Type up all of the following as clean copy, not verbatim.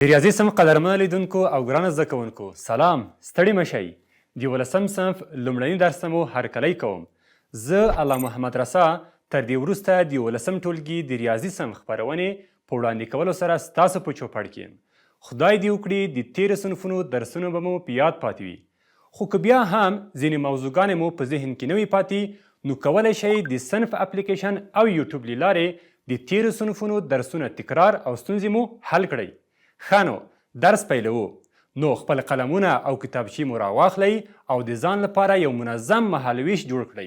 د ریاضي صنف قدرمنو لیدونکو او ګرانو زده کوونکو سلام، ستړي مه شئ. د 11 صنف لومړني درس مو هرکلی کوم. زه الله محمد رسا تر دې وروسته د 11 ټولګي د ریاضي صنف خپرونې په وړاندې کولو سره ستاسو په چوپړ کې یم. خدای دې وکړي د تیرو صنفونو درسونه به مو په یاد پاتې وي. خو که بیا هم ځینې موضوعګانې مو په ذهن کې نه وي پاتې، نو کولی شئ د صنف اپلیکیشن او یوټیوب له لارې د تیرو صنفونو درسونه تکرار او ستونزې مو حل کړئ. ښه نو درس پیلوو. نو خپل قلمونه او کتابچې مو راواخلئ او د ځان لپاره یو منظم مهالویش جوړ کړئ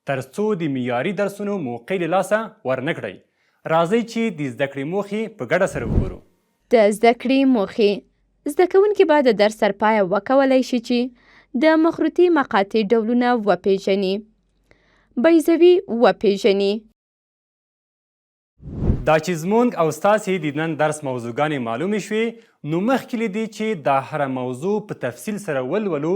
تر څو د معیاري درسونو موقع له لاسه ورنه کړئ. راځئ چې د زده کړې موخې په ګډه سره وګورو. د زده کړې موخې: زده کوونکي به د درس تر پایه وکولی شي چې د مخروطي مقاطع ډولونه وپیژني، بیضوي وپیژني. دا چې زمونږ او ستاسې د نن درس موضوعګانې معلومې شوې، نو مخکې له دې چې دا هره موضوع په تفصیل سره ولولو،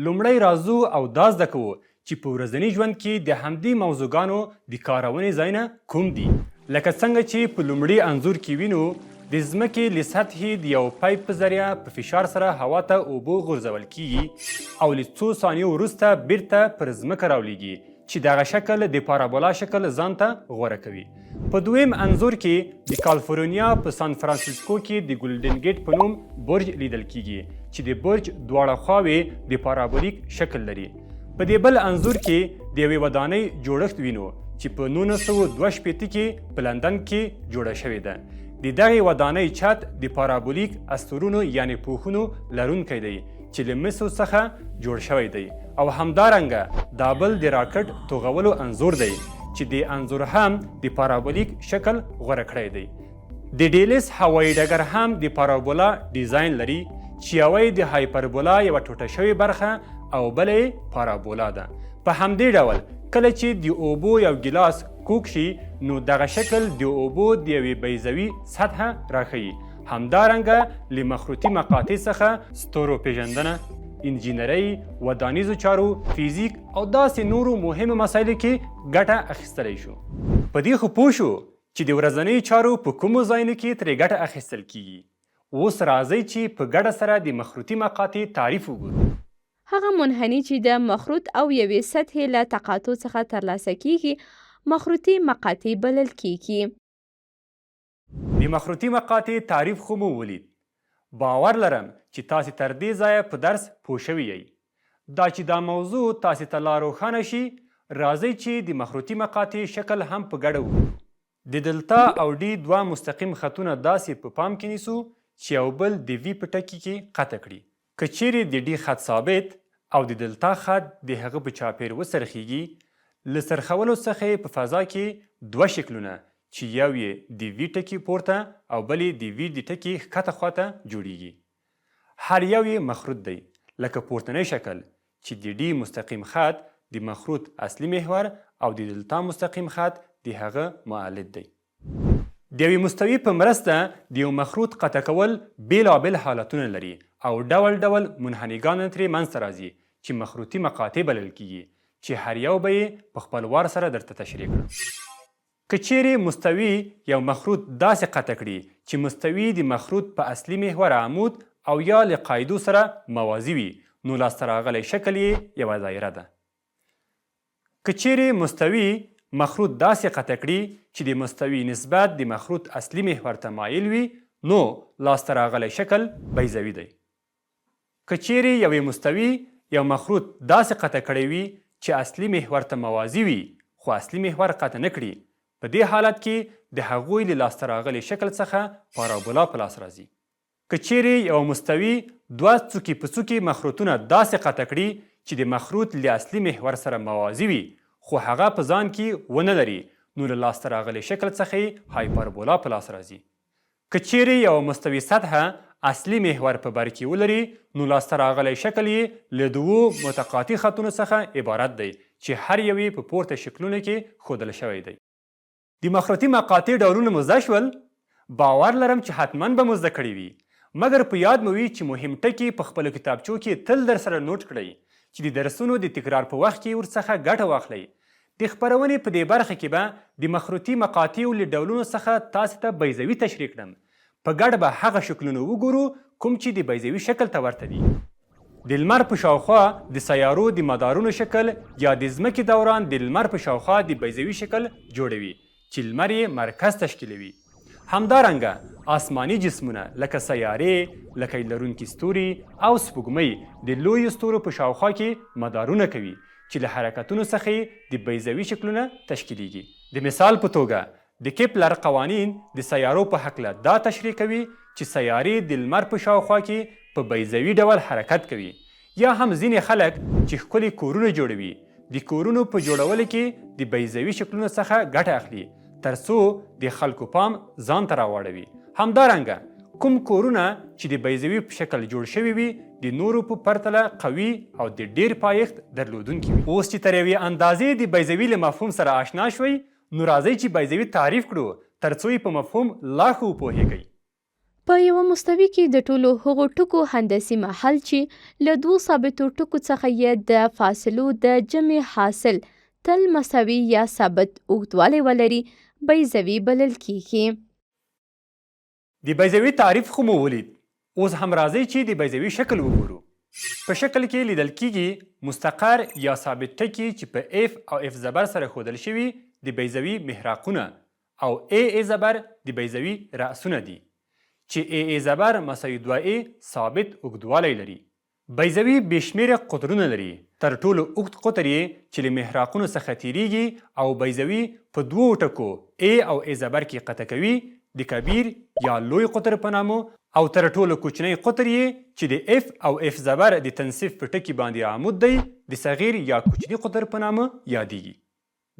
لومړی راځو او دا زده کوو چې په ورځني ژوند کې د همدې موضوعګانو د کارونې ځایونه کوم دي. لکه څنګه چې په لومړي انځور کې وینو، د ځمکې له سطحې د یو پایپ په ذریعه په فشار سره هوا ته اوبه غورځول کیږي او له څو ثانیو وروسته بیرته پر ځمکه راولیږي چې دغه شکل د پارابولا شکل ځان ته غوره کوي. په دویم انځور کې د کالیفورنیا په سان فرانسیسکو کې د ګولډن ګیټ په نوم برج لیدل کیږي چې د برج دواړه خواوې د پارابولیک شکل لري. په دې بل انځور کې د یوې ودانۍ جوړښت وینو چې په 1962 کې په لندن کې جوړه شوې ده. د دغې ودانۍ چت د پارابولیک استورونو یعنی پوښونو لرونکی دی چې له مسو څخه جوړ شوی دی، او همدارنګه دا بل د راکټ توغولو انځور دی چې د انځور هم د پارابولیک شکل غوره کړی دی. د ډیلس هوایي ډګر هم د پارابولا ډیزاین لري چې یوه د هایپربولا یوه ټوټه شوې برخه او بله یې پارابولا ده. په همدې ډول کله چې د اوبو یو ګیلاس کوک شي، نو دغه شکل د اوبو د یوې بیضوي سطحه راښیي. همدارنګه له مخروطي مقاطع څخه ستورو پیژندنه، انجینرۍ، ودانیزو چارو، فیزیک او داسې نورو مهمو مسایلو کې ګټه اخیستلی شو. په دې خو پوه شو چې د ورځنیو چارو په کومو ځایونو کې ترې ګټه اخیستل کیږي. اوس راځئ چې په ګډه سره د مخروطي مقاطع تعریف وګورو. هغه منحني چې د مخروط او یوې سطحې له تقاطع څخه ترلاسه کیږي مخروطي مقاطع بلل کیږي. د مخروطي مقاطع تعریف خو مو ولید. باور لرم چې تاسې تر دې ځایه په درس پوه شوي یئ. دا چې دا موضوع تاسې ته لا روښانه شي، راځئ چې د مخروطي مقاطع شکل هم په ګډه وګورو. د دلتا او ډي دوه مستقیم خطونه داسې په پام کې نیسو چې یو بل د وي په ټکي کې قطع کړي. که چیرې د ډي خط ثابت او د دلتا خط د هغه په چاپیر وڅرخیږي، له څرخولو څخه یې په فضا کې دوه شکلونه چې یو یې د وي ټکي پورته او بل یې د وي د ټکي ښکته خواته جوړیږي. هر یو یې مخروط دی، لکه پورتنی شکل چې د ډي مستقیم خط د مخروط اصلي محور او د دلتا مستقیم خط د هغه معلد دی. د یوې مستوي په مرسته د یو مخروط قطع کول بیلابیل حالتونه لري او ډول ډول منحنیګان ترې منځته راځي چې مخروطي مقاطع بلل کیږي، چې هر یو به یې په خپل وار سره درته تشریح کړم. که چیرې مستوي یو مخروط داسې قطع کړي چې مستوي د مخروط په اصلي محور عمود او یا له قاعدو سره موازي وي، نو لاسته راغلی شکل یې یوه دایره ده. که چیرې مستوي مخروط داسې قطع کړي چې د مستوي نسبت د مخروط اصلي محور ته مایل وي، نو لاسته راغلی شکل بیضوي دی. که چیرې یوې مستوي یو مخروط داسې قطع کړی وي چې اصلي محور ته موازي وي خو اصلي محور قطع نه کړي، په دې حالت کې د هغوی له لاسته راغلي شکل څخه پارابولا په لاس راځي. که چیرې یو مستوي دوه څوکي په څوکي مخروطونه داسې قطع کړي چې د مخروط له اصلي محور سره موازي وي خو هغه په ځان کې ونه لري، نو له لاسته راغلي شکل څخه یې هایپربولا په لاس راځي. که چیرې یو مستوي سطحه اصلي محور په بر کې ولري، نو لاسته راغلی شکل یې له دوو متقاطع خطونو څخه عبارت دی چې هر یو یې په پورته شکلونو کې ښودل شوی دی. د مخروطي مقاطع ډولونه مو زده شول. باور لرم چې حتما به مو زده کړي وي، مګر په یاد مو وي چې مهم ټکي په خپلو کتابچو کې تل در سره نوټ کړئ چې د درسونو د تکرار په وخت کې ورڅخه ګټه واخلئ. د خپرونې په دې برخه کې به د مخروطي مقاطعو له ډولونو څخه تاسې ته بیضوي تشریح کړم. په ګډه به هغه شکلونه وګورو کوم چې د بیضوي شکل ته ورته دي. د لمر په شاوخوا د سیارو د مدارونو شکل یا د ځمکې دوران د لمر په شاوخوا د بیضوي شکل جوړوي چې لمر یې مرکز تشکیلوي. همدارنګه آسماني جسمونه لکه سیارې، لکه لرونکي ستوري او سپوږمۍ د لویو ستورو په شاوخوا کې مدارونه کوي چې له حرکتونو څخه د بیضوي شکلونه تشکیلیږي. د مثال په توګه د کیپلر قوانین د سیارو په هکله دا تشریح کوي چې سیارې د لمر په شاوخوا کې په بیضوي ډول حرکت کوي. یا هم ځینې خلک چې ښکلي کورونه جوړوي د کورونو په جوړولو کې د بیضوي شکلونو څخه ګټه اخلي تر څو د خلکو پام ځان ته راواړوي. همدارنګه کوم کورونه چې د بیضوي په شکل جوړ شوي وي د نورو په پرتله قوي او د ډیر پایښت درلودونکي وي. اوس چې تر یوې اندازې د بیضوي له مفهوم سره آشنا شوئ نو راځئ چې بیضوي تعریف کړو تر څو یې په مفهوم لا ښه وپوهیږئ. په یوه مستوي کې د ټولو هغو ټکو هندسي محل چې له دوو ثابتو ټکو څخه یې د فاصلو د جمع حاصل تل مساوي یا ثابت اوږدوالی ولري بیضوي بلل کیږي. د بیضوي تعریف خو مو ولید. اوس هم راځئ چې د بیضوي شکل وګورو. په شکل کې لیدل کیږي مستقر یا ثابت ټکي چې په اف او اف زبر سره ښودل شوي د بیضوي محراقونه او ای زبر د بیضوي رأسونه دي چې ای زبر مساوي 2 ثابت اوږدوالی لري. بیضوي بې شمېره قطرونه لري. تر ټولو اوږد قطر یې چې له محراقونو څخه تیریږي او بیضوي په دوو ټکو ای او ای زبر کې قطع کوي د کبیر یا لوی قطر په نامه او تر ټولو کوچنی قطر یې چې د اف او اف زبر د تنصیف په ټکي باندې عمود دی د صغیر یا کوچني قطر په نامه یادیږي.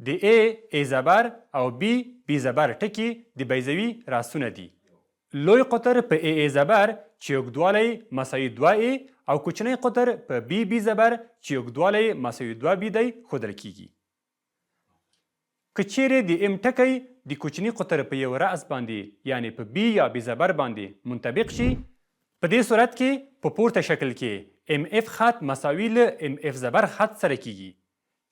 د ای زبر او بی زبر ټکي د بیضوي راسونه دي. لوی قطر په ای زبر چې اوږدوالی مساوي 2 او کوچنی قطر په بی زبر چې اوږدوالی مساوي 2 دی ښودل کیږي. که چیرې د ام ټکی د کوچني قطر په یو رأس باندې یعنی په بی یا بی زبر باندې منطبق شي په دې صورت کې په پورته شکل کې ام اف خط مساوي له ام اف زبر خط سره کیږي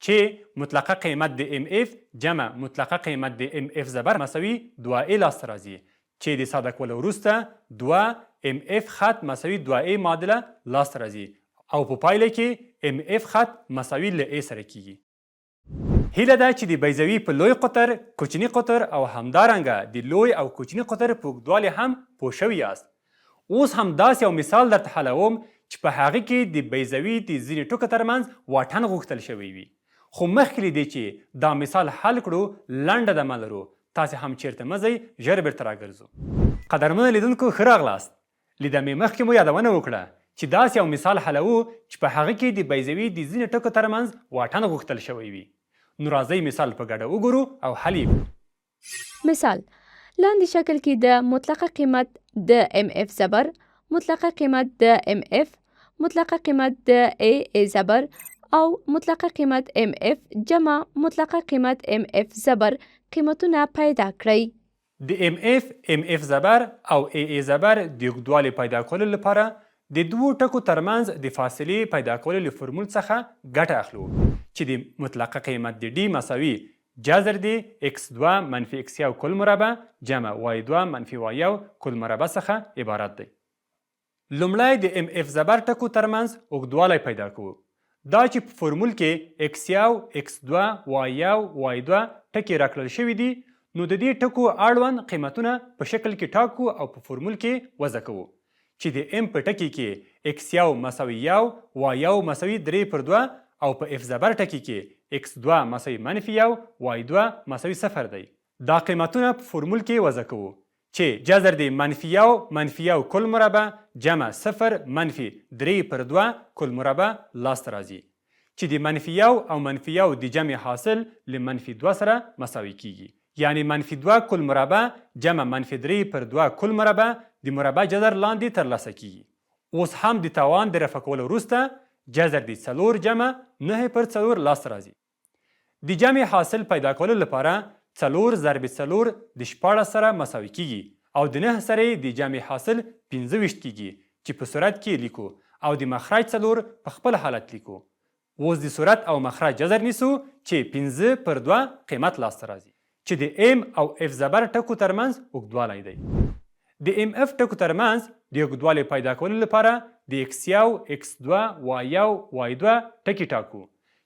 چې مطلقه قیمت د ام اف جمع مطلقه قیمت د ام اف زبر مساوي 2 لاسته راځي چې د ساده کولو وروسته 2 ام اف خط مساوي 2 معادله لاسته راځي او په پایله کې ام اف خط مساوي له ای سره کیږي. هیله ده چې د بیضوي په لوی قطر، کوچني قطر او همدارنګه د لوی او کوچني قطر په اوږدوالي هم پوه شوي یاست. اوس هم داسې یو مثال درته حلوم چې په هغه کې د بیضوي د ځینې ټکو ترمنځ واټن غوښتل شوی وي. خو مخکې له دې چې دا مثال حل کړو لنډه دمه لرو. تاسې هم چیرته مه ځئ، ژر بیرته راګرځو. قدرمنو لیدونکو ښه راغلاست. له دمې مخکې مو یادونه وکړه چې داسې یو مثال حلوو چې په هغه کې د بیضوي د ځینې ټکو ترمنځ واټن غوښتل شوی وي. نو راځئ مثال په ګډه وګورو او حل یې کړو. مثال لاندې شکل کې د مطلقه قیمت د ام اف زبر، مطلقه قیمت د ام اف، مطلقه قیمت د ای زبر او مطلقه قیمت ام اف جمع مطلقه قیمت ام اف زبر قیمتونه پیدا کړئ. د ام اف زبر او ای زبر د اوږدوالي پیدا کولو لپاره د دوو ټکو ترمنځ د فاصلې پیدا کولو له فرمول څخه ګټه اخلو چې د مطلقه قیمت د ډي مساوي جذر د x2 منفي x1 کل مربع جمع y2 منفي y1 کل مربع څخه عبارت دی. لومړی د ام اف زبر ټکو ترمنځ اوږدوالی پیدا کوو. دا چې په فرمول کې x1 x2 y1 y2 ټکي راکړل شوي دي نو د دې ټکو اړوند قیمتونه په شکل کې ټاکو او په فرمول کې وضع کوو چې د ام په ټکي کې x1 مساوي 1 y1 مساوي 3/2 او په اف زبر ټکي کې x2 مساوي منفي 1 y2 مساوي 0 دی. دا قیمتونه په فرمول کې وضع کوو چې جذر د منفي 1 کل مربع جمع 0 منفي 3/2 کل مربع لاسته راځي چې د منفي 1 او منفي 1 د جمع حاصل له منفي 2 سره مساوي کیږي. یعنی منفي 2 کل مربع جمع منفي 3/2 کل مربع د مربع جذر لاندې ترلاسه کیږي. اوس هم د توان د رفع کولو وروسته جذر د 4 جمع 9/4 لاسته راځي. د جمع حاصل پیدا کولو لپاره 4 ضرب 4 د 14 سره مساوي کیږي او د 9 سره د جمع حاصل 25 کیږي چې په صورت کې لیکو او د مخرج 4 په خپل حالت لیکو. اوس د صورت او مخرج جذر نیسو چې 5/2 قیمت لاسته راځي چې د ام او اف زبر ټکو ترمنځ اوږدوالی دی. د ام اف ټکو ترمنځ د اوږدوالي پیدا کولو لپاره د x1 x2 y1 y2 ټکي ټاکو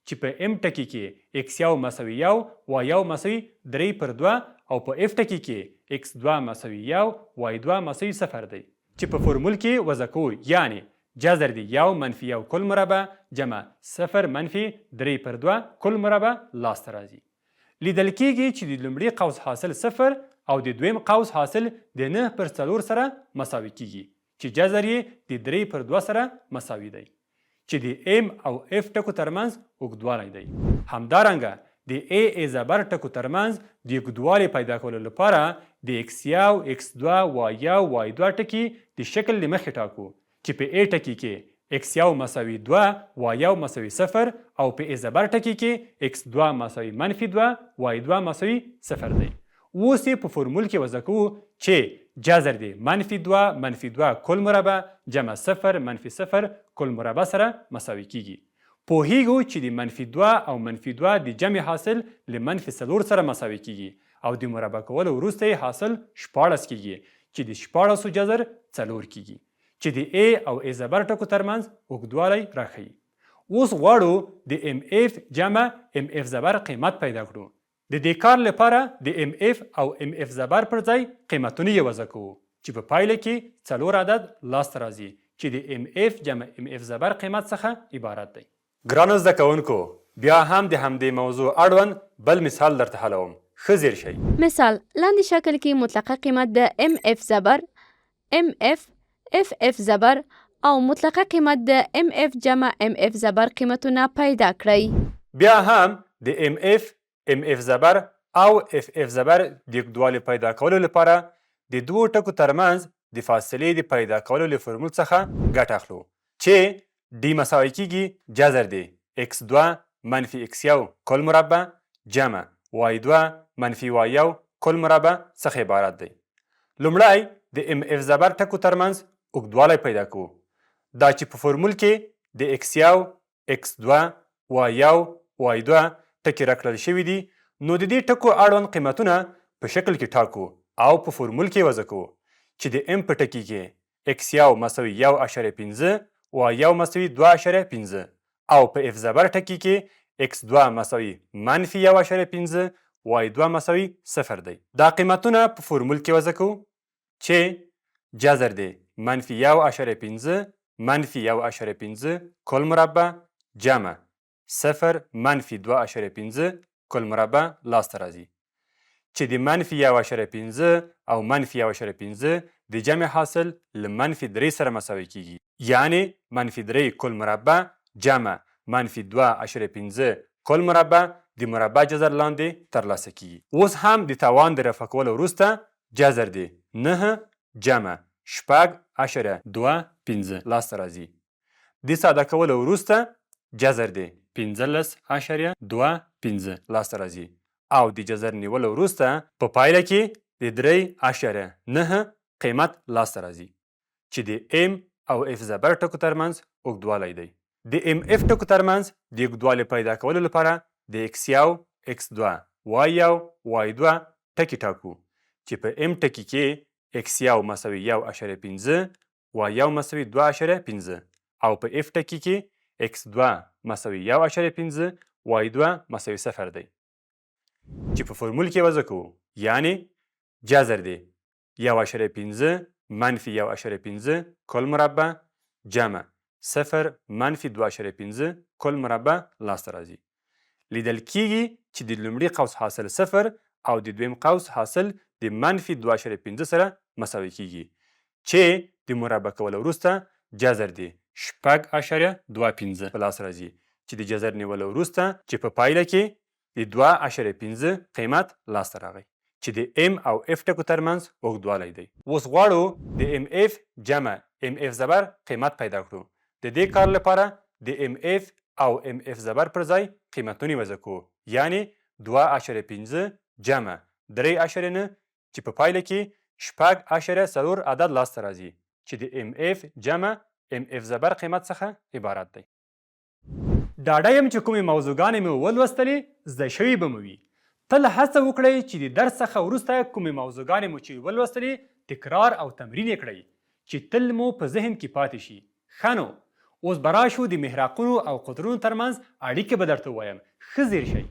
چې په ام ټکي کې x1 مساوي 1 y1 مساوي 3/2 او په اف ټکي کې x2 مساوي 1 y2 مساوي 0 دی چې په فورمول کې وضع کوو، یعنی جذر دی 1 منفي 1 کل مربع جمع 0 منفي 3/2 کل مربع لاسته راځي. لیدل کېږي چې د لومړي قوس حاصل 0 او د دویم قوس حاصل د 9/4 سره مساوي کېږي چې جذر یې د 3/2 سره مساوي دی چې د ام او اف ټکو ترمنځ اوږدوالی دی. همدارنګه د ای زبر ټکو ترمنځ د اوږدوالي پیدا کولو لپاره د x1 x2 y1 y2 ټکي د شکل له مخې ټاکو چې په ای ټکي کې x1 مساوي 2 y1 مساوي 0 او په ای زبر ټکي کې x2 مساوي -2 y2 مساوي 0 دی. اوس یې په فورمول کې وضع کوو چې جذر دی -2 کل مربع جمع 0 -0 کل مربع سره مساوي کېږي. پوهیږو چې د -2 او -2 د جمع حاصل له -4 سره مساوي کېږي او د مربع کولو وروسته یې حاصل 14 کېږي چې د 14 جذر 4 کېږي چې د ای او ای زبر ټکو ترمنځ اوږدوالی راښیي. اوس غواړو د ام اف جمع ام اف زبر قیمت پیدا کړو. د دې کار لپاره د ام اف او ام اف زبر پر ځای قیمتونه یې وضع کوو چې په پایله کې 4 عدد لاسته راځي چې د ام اف جمع ام اف زبر قیمت څخه عبارت دی. ګرانو زده کوونکو، بیا هم د همدې موضوع اړوند بل مثال درته حلوم. ښه ځیر شئ. مثال لاندې شکل کې مطلقه قیمت د ام اف زبر ام اف اف اف زبر او مطلقه قیمت د ام اف جمع ام اف زبر قیمتونه پیدا کړئ. بیا هم د ام اف زبر او اف اف زبر د اوږدوالي پیدا کولو لپاره د دوو ټکو ترمنځ د فاصلې د پیدا کولو له فورمول څخه ګټه اخلو چې ډي مساوي کېږي جذر دی x2 منفي x1 کل مربع جمع y2 منفي y1 کل مربع څخه عبارت دی. لومړی د ام اف زبر ټکو ترمنځ اوږدوالی پیدا کوو. دا چې په فورمول کې د x1 x2 y1 y2 ټکي راکړل شوي دي، نو د دې ټکو اړوند قیمتونه په شکل کې ټاکو او په فورمول کې وضع کوو چې د ام په ټکي کې x1 مساوي 1.5 y1 مساوي 2.5 او په اف زبر ټکي کې x2 مساوي -1.5 y2 مساوي 0 دی. دا قیمتونه په فورمول کې وضع کوو چې جذر دی -1.5 -1.5 کل مربع جمع 0 -2.5 کل مربع لاسته راځي چې د -1.5 او -1.5 د جمع حاصل له -3 سره مساوي کېږي، یعنی -3 کل مربع جمع -2.5 کل مربع د مربع جذر لاندې ترلاسه کېږي. اوس هم د توان د رفع کولو وروسته جذر دی 9 جمع 6.25 لاسته راځي. د ساده کولو وروسته جذر دی 15.25 لاسته راځي او د جذر نیولو وروسته په پایله کې د 3.9 قیمت لاسته راځي چې د ام او اف زبر ټکو ترمنځ اوږدوالی دی. د ام اف ټکو ترمنځ د اوږدوالي پیدا کولو لپاره د x1 x2 y1 y2 ټکي ټاکو چې په ام ټکي کې x1 مساوي 1.5 y1 مساوي 2.5 او په اف ټکي کې x2 مساوي 1.5 y2 مساوي 0 دی چې په فورمول کې وضع کوو، یعنی جذر دی 1.5 منفي 1.5 کل مربع جمع 0 منفي 2.5 کل مربع لاسته راځي. لیدل کېږي چې د لومړي قوس حاصل 0 او د دویم قوس حاصل د منفي 2.5 سره مساوي کېږي چې د مربع کولو وروسته جذر دی 6.25 په لاس راځي چې د جذر نیولو وروسته چې په پایله کې د 2.5 قیمت لاسته راغی چې د ام او اف ټکو ترمنځ اوږدوالی دی. اوس غواړو د ام اف جمع ام اف زبر قیمت پیدا کړو. د دې کار لپاره د ام اف او ام اف زبر پر ځای قیمتونه وضع کوو، یعنی 2.5 جمع 3.9 چې په پایله کې 6.4 عدد لاسته راځي چې د ام اف جمع ام اف زبر قیمت څخه عبارت دی. ډاډه یم چې کومې موضوعګانې مې ولوستلې زده شوي به مو وي. تل هڅه وکړئ چې د درس څخه وروسته کومې موضوعګانې مو چې ولوستلې تکرار او تمرین یې کړئ چې تل مو په ذهن کې پاتې شي. ښه نو اوس به راشو د محراقونو او قطرونو ترمنځ اړیکې به درته ووایم. ښه ځیر شئ.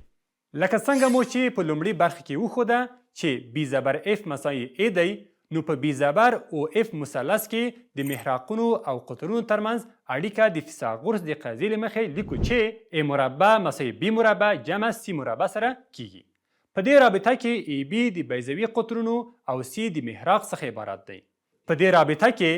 لکه څنګه مو چې په لومړي برخه کې وښوده چې بي زبر اف مساوي ا دی، نو په بي زبر او اف مثلث کې د محراقونو او قطرونو ترمنځ اړیکه د فیثاغورس د قاعدې له مخې لیکو چې ا مربع مساوي بي مربع جمع سی مربع سره کیږي. په دې رابطه کې ای بي د بیضوي قطرونو او سی د محراق څخه عبارت دی. په دې رابطه کې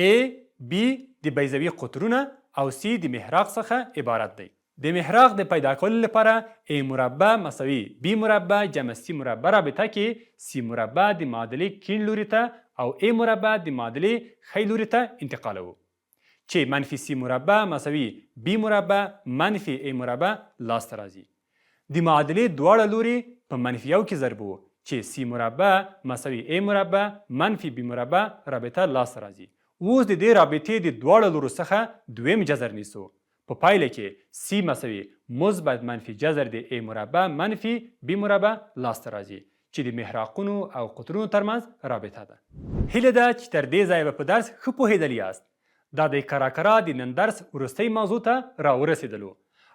ا بي د بیضوي قطرونه او سی د محراق څخه عبارت دی. د محراق د پیدا کولو لپاره ا مربع مساوي بي مربع جمع سی مربع رابطه کې سی مربع د معادلې کیڼ لوري ته او ا مربع د معادلې ښی لوري ته انتقالوو چې منفي سی مربع مساوي بي مربع منفي ا مربع لاسته راځي. د معادلې دواړه لوري په منفي یو کې ضربو چې سی مربع مساوي ا مربع منفي بي مربع رابطه لاسته راځي. اوس د دې رابطې د دواړو لورو څخه دویم جذر نیسو. په پایله کې سی مساوي مثبت منفي جذر د ا مربع منفي بي مربع لاسته راځي چې د محراقونو او قطرونو ترمنځ رابطه ده. هیله ده چې تر دې ځایه به په درس ښه پوهېدلي یاست. دا د کراکرا د نن درس وروستۍ موضوع ته راورسېدلو.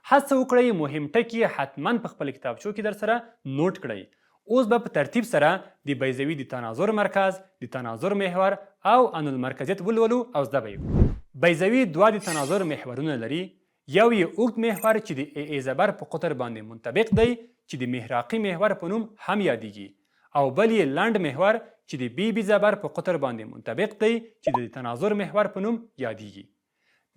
هڅه وکړئ مهم ټکي حتما په خپل کتابچو کې در سره نوٹ کړئ. اوس به په ترتیب سره د بیضوي د تناظر مرکز، د تناظر محور او انالمرکزیت ولولو او زده به یې. بیضوي دوه د تناظر محورونه لري. یو یې اوږد محور چې د ا زبر په قطر باندې منطبق دی چې د محراقي محور په نوم هم یادیږي، او بل یې لنډ محور چې د بي بي زبر په قطر باندې منطبق دی چې د تناظر محور په نوم یادیږي.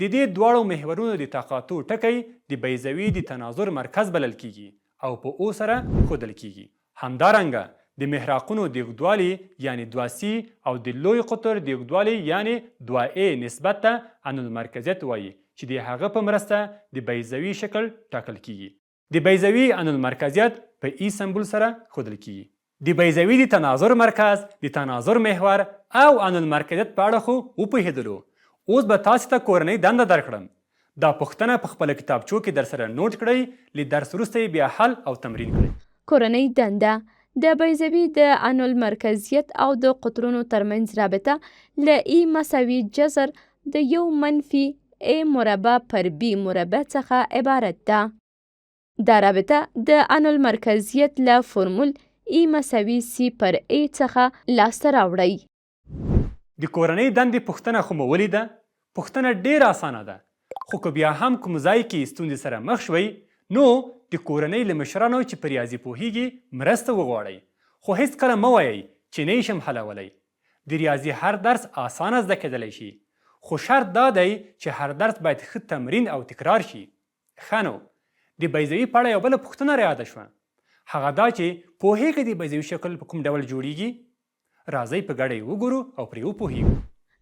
د دې دواړو محورونو د تقاطع ټکی د بیضوي د تناظر مرکز بلل کیږي او په او سره ښودل کیږي. همدارنګه د محراقونو د اوږدوالي یعنی 2c او د لوی قطر د اوږدوالي یعنی 2a نسبت ته انالمرکزیت وایي چې د هغه په مرسته د بیضوي شکل ټاکل کیږي. د بیضوي انالمرکزیت په ای سمبول سره ښودل کیږي. د بیضوي د تناظر مرکز، د تناظر محور او انالمرکزیت په اړه خو وپوهېدلو. اوس به تاسو ته کورنۍ دنده درکړم. دا پوښتنه په خپل کتابچو کې در سره نوٹ کړئ. له درس وروسته بیا حل او تمرین کړئ. کورنۍ دنده د بیضوي د انالمرکزیت او د قطرونو ترمنځ رابطه له ای مساوي جذر د یو منفي ا مربع پر بي مربع څخه عبارت ده. دا رابطه د انالمرکزیت له فرمول ای مساوي سی پر ا څخه لاسته راوړئ. د کورنۍ دندې پوښتنه خو مو ولیده. پوښتنه ډېره اسانه ده، خو که بیا هم کوم ځای کې ستونزې سره مخ شوئ نو د کورنۍ له مشرانو چې په ریاضي پوهیږي مرسته وغواړئ. خو هیڅکله مه وایئ چې نه یې شم حلولی. د ریاضي هر درس اسانه زده کېدلی شي، خو شرط دا دی چې هر درس باید ښه تمرین او تکرار شي. ښه نو د بیضوي په اړه یو بله پوښتنه رایاده شوه. هغه دا چې پوهېږئ د بیضوي شکل په کوم ډول جوړیږي؟ راځئ په ګډه یې وګورو او پرې وپوهیږو.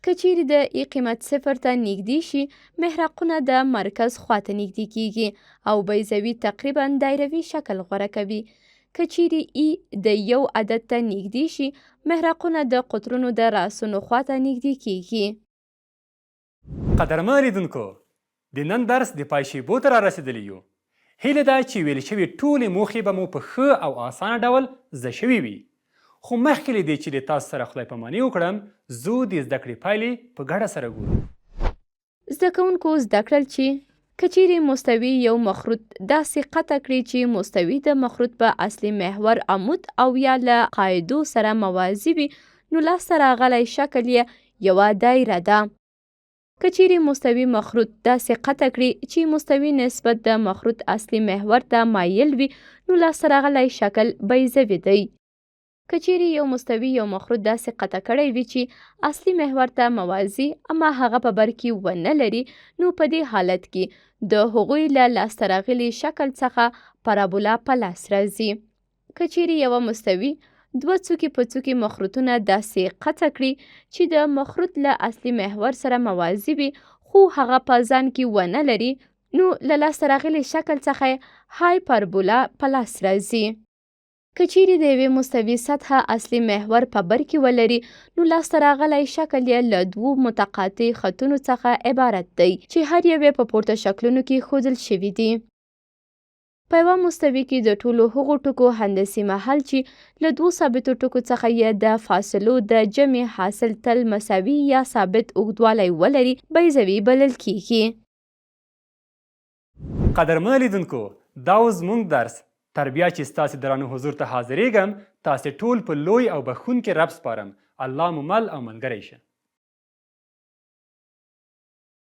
که چیرې د ای قیمت صفر ته نږدې شي، محراقونه د مرکز خواته نږدې کیږي او بیضوي تقریبا دایروي شکل غوره کوي. که چیرې ای د یو عدد ته نږدې شي، محراقونه د قطرونو د راسونو خواته نږدې کیږي. قدرمن لیدونکو، د نن درس د پای شیبو ته رارسېدلی یو. هیله ده چې ویل شوي ټولې موخې به مو په ښه او اسانه ډول زده شوي وي. خو مخکې له دې چې له تاسو سره خدای پاماني وکړم، زه د زده کړې پایلې په ګډه سره ګورو. زده کوونکو زده کړل چې که چیرې مستوي یو مخروط داسې قطع کړي چې مستوي د مخروط په اصلي محور عمود او یا له قاعدو سره موازي وي، نو لاسته راغلی شکل یې یوه دایره ده. که چیرې مستوي مخروط داسې قطع کړي چې مستوي نسبت د مخروط اصلي محور ته مایل وي، نو لاسته راغلی شکل بیضوي دی. که چیرې یو مستوي یو مخروط داسې قطع کړی وي چې اصلي محور ته موازي اما هغه په بر کې ونه لري، نو په دې حالت کې د هغوی له لاسته راغلي شکل څخه پارابولا په لاس راځي. که چیرې یوه مستوي دوه څوکي په څوکي مخروطونه داسې قطع کړي چې د مخروط له اصلي محور سره موازي وي خو هغه په ځان کې ونه لري، نو له لاسته راغلي شکل څخه های پارابولا په لاس راځي. که چیرې د یوې مستوي سطحه اصلي محور په بر کې ولري، نو لاسته راغلی شکل یې له دوو متقاطع خطونو څخه عبارت دی چې هر یو یې په پورته شکلونو کې ښودل شوي دي. په یوه مستوي کې د ټولو هغو ټکو هندسي محل چې له دوو ثابتو ټکو څخه یې د فاصلو د جمع حاصل تل مساوي یا ثابت اوږدوالی ولري بیضوي بلل کیږي. قدرمنو لیدونکو، دا اوس زموږ درس تر بیا چې ستاسې درانه حضور ته حاضرېږم، تاسې ټول په لوی او بخښونکي رب سپارم. الله مو مل او ملګری شه.